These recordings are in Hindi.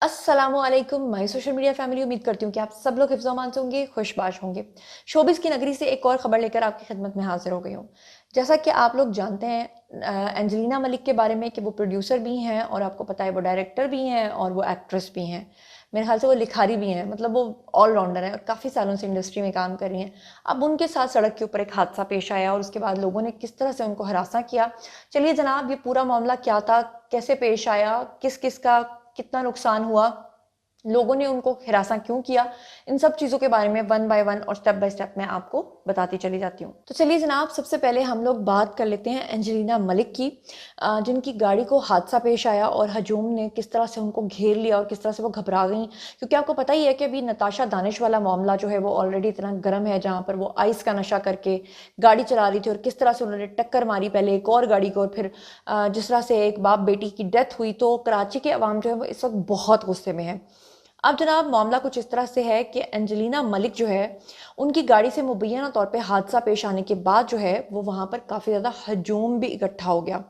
अस्सलामुअलैकुम माय सोशल मीडिया फैमिली। उम्मीद करती हूँ कि आप सब लोग हिफ्ज़-ओ-अमान से होंगे, खुशबाश होंगे। शोबिज़ की नगरी से एक और ख़बर लेकर आपकी खिदमत में हाज़िर हो गई हूँ। जैसा कि आप लोग जानते हैं एंजेलिना मलिक के बारे में कि वो प्रोड्यूसर भी हैं और आपको पता है वो डायरेक्टर भी हैं और वो एक्ट्रेस भी हैं। मेरे ख़्याल से वो लिखारी भी हैं, मतलब वो ऑल-राउंडर हैं और काफ़ी सालों से इंडस्ट्री में काम कर रही हैं। अब उनके साथ सड़क के ऊपर एक हादसा पेश आया और उसके बाद लोगों ने किस तरह से उनको हरासा किया। चलिए जनाब, ये पूरा मामला क्या था, कैसे पेश आया, किस-किस का कितना नुकसान हुआ, लोगों ने उनको हिरासा क्यों किया, इन सब चीज़ों के बारे में वन बाय वन और स्टेप बाय स्टेप मैं आपको बताती चली जाती हूँ। तो चलिए जनाब, सबसे पहले हम लोग बात कर लेते हैं एंजेलिना मलिक की, जिनकी गाड़ी को हादसा पेश आया और हजूम ने किस तरह से उनको घेर लिया और किस तरह से वो घबरा गई। क्योंकि आपको पता ही है कि अभी नताशा दानिश वाला मामला जो है वो ऑलरेडी इतना गर्म है, जहाँ पर वो आइस का नशा करके गाड़ी चला रही थी और किस तरह से उन्होंने टक्कर मारी पहले एक और गाड़ी को, और फिर जिस तरह से एक बाप बेटी की डेथ हुई। तो कराची के अवाम जो है वो इस वक्त बहुत गुस्से में है। अब जनाब, मामला कुछ इस तरह से है कि एंजेलिना मलिक जो है, उनकी गाड़ी से मुबैना तौर पे हादसा पेश आने के बाद जो है वो वहाँ पर काफ़ी ज़्यादा हजूम भी इकट्ठा हो गया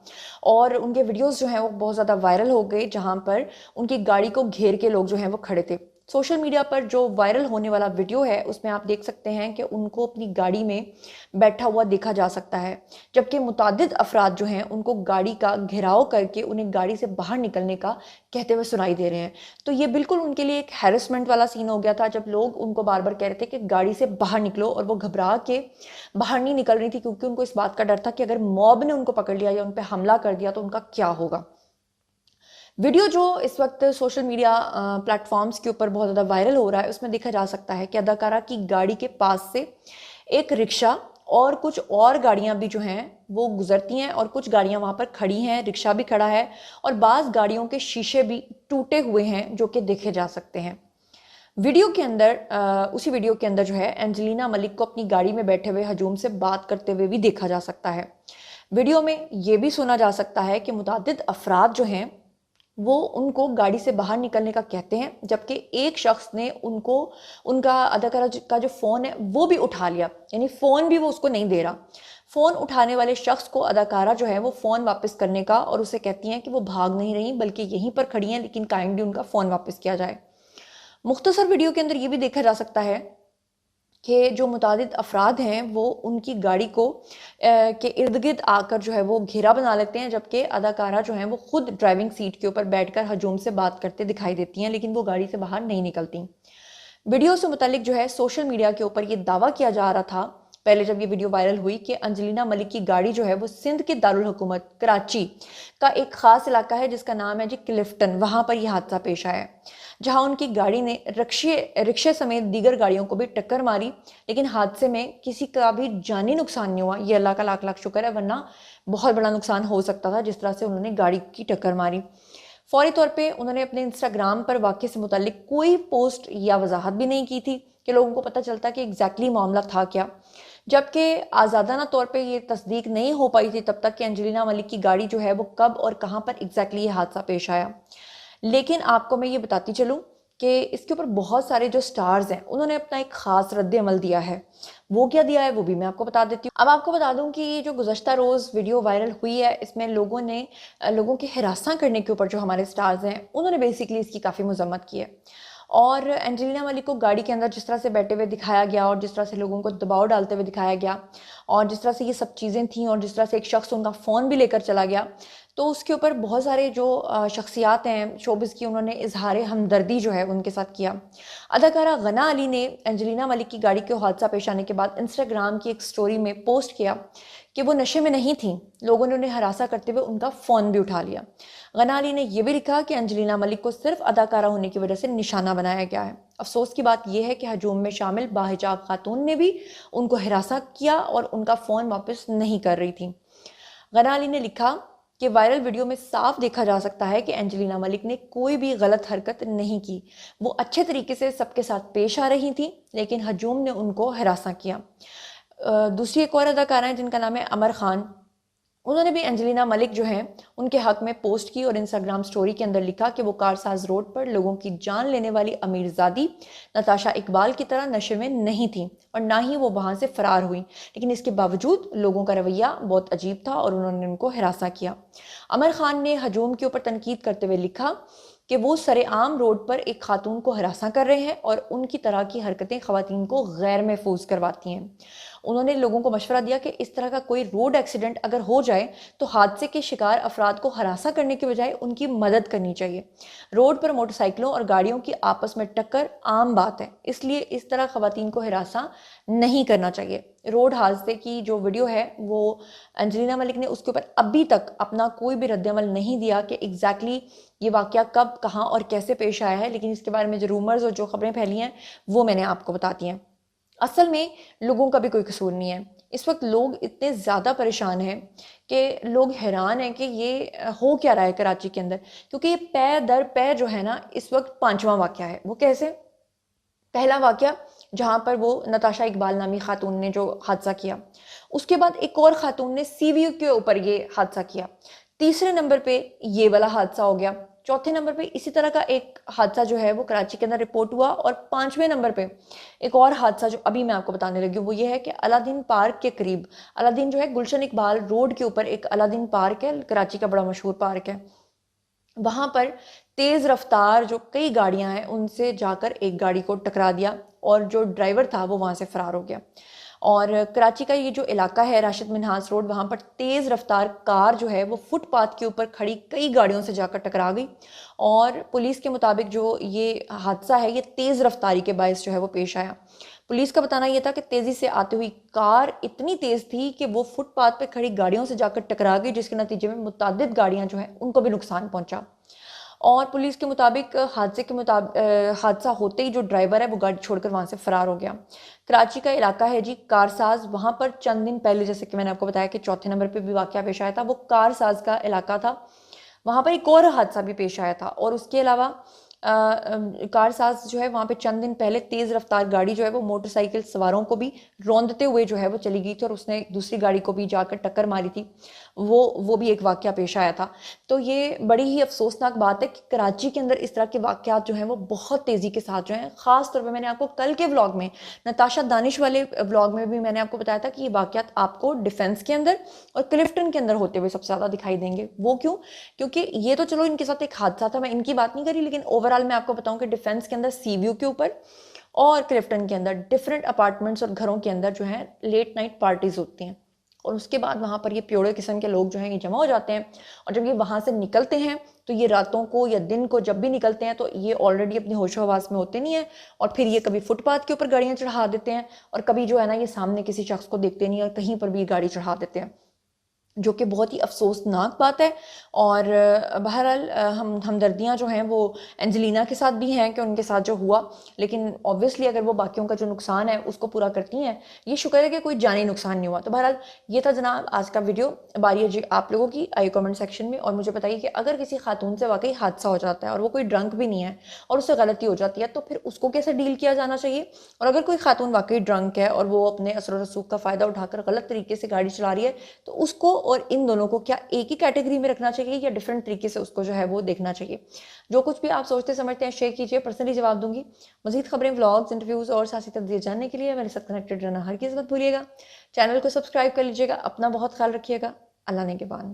और उनके वीडियोस जो हैं वो बहुत ज़्यादा वायरल हो गए, जहाँ पर उनकी गाड़ी को घेर के लोग जो हैं वो खड़े थे। सोशल मीडिया पर जो वायरल होने वाला वीडियो है उसमें आप देख सकते हैं कि उनको अपनी गाड़ी में बैठा हुआ देखा जा सकता है, जबकि मुतादिद अफराद जो हैं उनको गाड़ी का घेराव करके उन्हें गाड़ी से बाहर निकलने का कहते हुए सुनाई दे रहे हैं। तो ये बिल्कुल उनके लिए एक हैरेसमेंट वाला सीन हो गया था, जब लोग उनको बार बार कह रहे थे कि गाड़ी से बाहर निकलो, और वो घबरा के बाहर नहीं निकल रही थी क्योंकि उनको इस बात का डर था कि अगर मॉब ने उनको पकड़ लिया या उन पर हमला कर दिया तो उनका क्या होगा। वीडियो जो इस वक्त सोशल मीडिया प्लेटफॉर्म्स के ऊपर बहुत ज़्यादा वायरल हो रहा है उसमें देखा जा सकता है कि अदाकारा की गाड़ी के पास से एक रिक्शा और कुछ और गाड़ियां भी जो हैं वो गुजरती हैं, और कुछ गाड़ियां वहां पर खड़ी हैं, रिक्शा भी खड़ा है और बाज़ गाड़ियों के शीशे भी टूटे हुए हैं जो कि देखे जा सकते हैं। वीडियो के अंदर उसी वीडियो के अंदर जो है एंजेलिना मलिक को अपनी गाड़ी में बैठे हुए हजूम से बात करते हुए भी देखा जा सकता है। वीडियो में ये भी सुना जा सकता है कि मुतादिद अफराद जो हैं वो उनको गाड़ी से बाहर निकलने का कहते हैं, जबकि एक शख्स ने उनको उनका अदाकारा का जो फ़ोन है वो भी उठा लिया, यानी फ़ोन भी वो उसको नहीं दे रहा। फ़ोन उठाने वाले शख्स को अदाकारा जो है वो फ़ोन वापस करने का, और उसे कहती हैं कि वो भाग नहीं रही बल्कि यहीं पर खड़ी हैं, लेकिन काइंडली उनका फ़ोन वापस किया जाए। मुख्तसर वीडियो के अंदर ये भी देखा जा सकता है कि जो मुतादिद अफराद हैं वो उनकी गाड़ी को के इर्द गिर्द आकर जो है वो घेरा बना लेते हैं, जबकि अदाकारा जो हैं वो खुद ड्राइविंग सीट के ऊपर बैठकर हजूम से बात करते दिखाई देती हैं, लेकिन वो गाड़ी से बाहर नहीं निकलती। वीडियो से मुतालिक जो है सोशल मीडिया के ऊपर ये दावा किया जा रहा था पहले, जब ये वीडियो वायरल हुई, कि अंजलिना मलिक की गाड़ी जो है वो सिंध के दारुल हुकूमत कराची का एक खास इलाका है जिसका नाम है जी क्लिफ्टन, वहां पर यह हादसा पेश आया, जहां उनकी गाड़ी ने रिक्शे समेत दीगर गाड़ियों को भी टक्कर मारी, लेकिन हादसे में किसी का भी जानी नुकसान नहीं हुआ। ये अल्लाह का लाख लाख शुक्र है, वरना बहुत बड़ा नुकसान हो सकता था जिस तरह से उन्होंने गाड़ी की टक्कर मारी। फौरी तौर पे उन्होंने अपने इंस्टाग्राम पर वाक़ये से मुताल्लिक कोई पोस्ट या वजाहत भी नहीं की थी कि लोगों को पता चलता कि एग्जैक्टली मामला था क्या। जबकि आज़ादाना तौर पे ये तस्दीक नहीं हो पाई थी तब तक कि अंजलिना मलिक की गाड़ी जो है वो कब और कहाँ पर एग्जैक्टली ये हादसा पेश आया। लेकिन आपको मैं ये बताती चलूँ कि इसके ऊपर बहुत सारे जो स्टार्स हैं उन्होंने अपना एक ख़ास रद्द अमल दिया है। वो क्या दिया है वो भी मैं आपको बता देती हूँ। अब आपको बता दूं कि ये जो गुज़श्ता रोज़ वीडियो वायरल हुई है, इसमें लोगों ने लोगों के हिरासा करने के ऊपर जो हमारे स्टार्स हैं उन्होंने बेसिकली इसकी काफ़ी मजम्मत की है। और एंजेलिना मलिक को गाड़ी के अंदर जिस तरह से बैठे हुए दिखाया गया और जिस तरह से लोगों को दबाव डालते हुए दिखाया गया और जिस तरह से ये सब चीज़ें थीं और जिस तरह से एक शख्स उनका फ़ोन भी लेकर चला गया, तो उसके ऊपर बहुत सारे जो शख्सियात हैं शोबिज़ की, उन्होंने इजहार हमदर्दी जो है उनके साथ किया। अदाकारा गना अली ने एंजेलिना मलिक की गाड़ी के हादसा पेश आने के बाद इंस्टाग्राम की एक स्टोरी में पोस्ट किया कि वो नशे में नहीं थी, लोगों ने उन्हें हरासा करते हुए उनका फ़ोन भी उठा लिया। गना अली ने यह भी लिखा कि अंजलिना मलिक को सिर्फ अदाकारा होने की वजह से निशाना बनाया गया है। अफसोस की बात यह है कि हजूम में शामिल बाहिजाब खातून ने भी उनको हिरासा किया और उनका फ़ोन वापस नहीं कर रही थी। गना अली ने लिखा कि वायरल वीडियो में साफ देखा जा सकता है कि एंजेलिना मलिक ने कोई भी गलत हरकत नहीं की, वो अच्छे तरीके से सबके साथ पेश आ रही थी, लेकिन हजूम ने उनको हिरासा किया। दूसरी एक और अदाकारा है जिनका नाम है अमर खान, उन्होंने भी एंजेलिना मलिक जो हैं उनके हक में पोस्ट की और इंस्टाग्राम स्टोरी के अंदर लिखा कि वो कारसाज रोड पर लोगों की जान लेने वाली अमीरजादी नताशा इकबाल की तरह नशे में नहीं थी और ना ही वो वहां से फरार हुई, लेकिन इसके बावजूद लोगों का रवैया बहुत अजीब था और उन्होंने उनको हिरासा किया। अमर खान ने हजूम के ऊपर तनकीद करते हुए लिखा कि वो सरेआम रोड पर एक खातून को हरासा कर रहे हैं और उनकी तरह की हरकतें ख़वातीन को गैर महफूज करवाती हैं। उन्होंने लोगों को मशवरा दिया कि इस तरह का कोई रोड एक्सीडेंट अगर हो जाए तो हादसे के शिकार अफराद को हरासा करने के बजाय उनकी मदद करनी चाहिए। रोड पर मोटरसाइकिलों और गाड़ियों की आपस में टक्कर आम बात है, इसलिए इस तरह ख़वातीन को हरासा नहीं करना चाहिए। रोड हादसे की जो वीडियो है वो अंजलिना मलिक ने उसके ऊपर अभी तक अपना कोई भी रद्दमल नहीं दिया कि एग्जैक्टली ये वाक़या कब, कहाँ और कैसे पेश आया है, लेकिन इसके बारे में जो रूमर्स और जो खबरें फैली हैं वो मैंने आपको बताती हैं। असल में लोगों का भी कोई कसूर नहीं है। इस वक्त लोग इतने ज़्यादा परेशान हैं कि लोग हैरान हैं कि ये हो क्या रहा है कराची के अंदर, क्योंकि ये पै दर पै जो है ना इस वक्त पांचवा वाक़या है। वो कैसे? पहला वाक़या जहाँ पर वो नताशा इकबाल नामी खातून ने जो हादसा किया, उसके बाद एक और खातून ने सीवीयू के ऊपर ये हादसा किया, तीसरे नंबर पे ये वाला हादसा हो गया, चौथे नंबर पे इसी तरह का एक हादसा जो है वो कराची के अंदर रिपोर्ट हुआ, और पांचवें नंबर पे एक और हादसा जो अभी मैं आपको बताने लगी हूँ वो ये है कि अलादीन पार्क के करीब, अलादीन जो है गुलशन इकबाल रोड के ऊपर एक अलादीन पार्क है, कराची का बड़ा मशहूर पार्क है। वहां पर तेज रफ्तार जो कई गाड़ियां हैं उनसे जाकर एक गाड़ी को टकरा दिया और जो ड्राइवर था वो वहां से फरार हो गया। और कराची का ये जो इलाका है राशिद मिन्हास रोड, वहां पर तेज रफ्तार कार जो है वो फुटपाथ के ऊपर खड़ी कई गाड़ियों से जाकर टकरा गई, और पुलिस के मुताबिक जो ये हादसा है ये तेज रफ्तारी के बायस जो है वो पेश आया। पुलिस का बताना यह था कि तेजी से आती हुई कार इतनी तेज थी कि वो फुटपाथ पे खड़ी गाड़ियों से जाकर टकरा गई, जिसके नतीजे में मुतादिद गाड़ियां जो है उनको भी नुकसान पहुंचा। और पुलिस के मुताबिक हादसा होते ही जो ड्राइवर है वो गाड़ी छोड़कर वहां से फरार हो गया। कराची का इलाका है जी कारसाज, वहां पर चंद दिन पहले जैसे कि मैंने आपको बताया कि चौथे नंबर पे भी वाकया पेश आया था, वो कारसाज का इलाका था। वहां पर एक और हादसा भी पेश आया था, और उसके अलावा कारसाज जो है वहां पे चंद दिन पहले तेज रफ्तार गाड़ी जो है वो मोटरसाइकिल सवारों को भी रौंदते हुए जो है वो चली गई थी और उसने दूसरी गाड़ी को भी जाकर टक्कर मारी थी। वो भी एक वाकया पेश आया था। तो ये बड़ी ही अफसोसनाक बात है कि कराची के अंदर इस तरह के वाकयात जो हैं वो बहुत तेज़ी के साथ जो हैं। ख़ास तौर पे मैंने आपको कल के व्लॉग में, नताशा दानिश वाले व्लॉग में भी मैंने आपको बताया था कि ये वाकयात आपको डिफेंस के अंदर और क्लिफ्टन के अंदर होते हुए सबसे ज़्यादा दिखाई देंगे। वो क्यों? क्योंकि ये तो चलो इनके साथ एक हादसा था, मैं इनकी बात नहीं करी, लेकिन ओवरऑल मैं आपको बताऊं कि डिफेंस के अंदर सीव्यू के ऊपर और क्लिफ्टन के अंदर डिफरेंट अपार्टमेंट्स और घरों के अंदर जो है लेट नाइट पार्टीज होती हैं, और उसके बाद वहाँ पर ये प्योड़े किस्म के लोग जो हैं ये जमा हो जाते हैं, और जब ये वहाँ से निकलते हैं तो ये रातों को या दिन को जब भी निकलते हैं तो ये ऑलरेडी अपनी होशो हवास में होते नहीं है, और फिर ये कभी फुटपाथ के ऊपर गाड़ियाँ चढ़ा देते हैं और कभी जो है ना ये सामने किसी शख्स को देखते नहीं और कहीं पर भी ये गाड़ी चढ़ा देते हैं, जो कि बहुत ही अफसोसनाक बात है। और बहरहाल हम हमदर्दियाँ जो हैं वो एंजेलिना के साथ भी हैं कि उनके साथ जो हुआ, लेकिन ऑब्वियसली अगर वो बाकियों का जो नुकसान है उसको पूरा करती हैं, ये शुक्र है कि कोई जानी नुकसान नहीं हुआ। तो बहरहाल ये था जनाब आज का वीडियो। बारी है जी आप लोगों की, आई कमेंट सेक्शन में और मुझे बताइए कि अगर किसी खातून से वाकई हादसा हो जाता है और वो कोई ड्रंक भी नहीं है और उससे गलती हो जाती है तो फिर उसको कैसे डील किया जाना चाहिए, और अगर कोई खातून वाकई ड्रंक है और वो अपने असर रसूख का फ़ायदा उठाकर गलत तरीके से गाड़ी चला रही है तो उसको और इन दोनों को क्या एक ही कैटेगरी में रखना चाहिए या डिफरेंट तरीके से उसको जो है वो देखना चाहिए। जो कुछ भी आप सोचते समझते हैं शेयर कीजिए, पर्सनली जवाब दूंगी। मजीद खबरें, व्लॉग्स, इंटरव्यूज और सियासी तस्दीर जानने के लिए मेरे साथ कनेक्टेड रहना हर किसी मत भूलिएगा। चैनल को सब्सक्राइब कर लीजिएगा। अपना बहुत ख्याल रखिएगा। अल्लाह ने के बाद।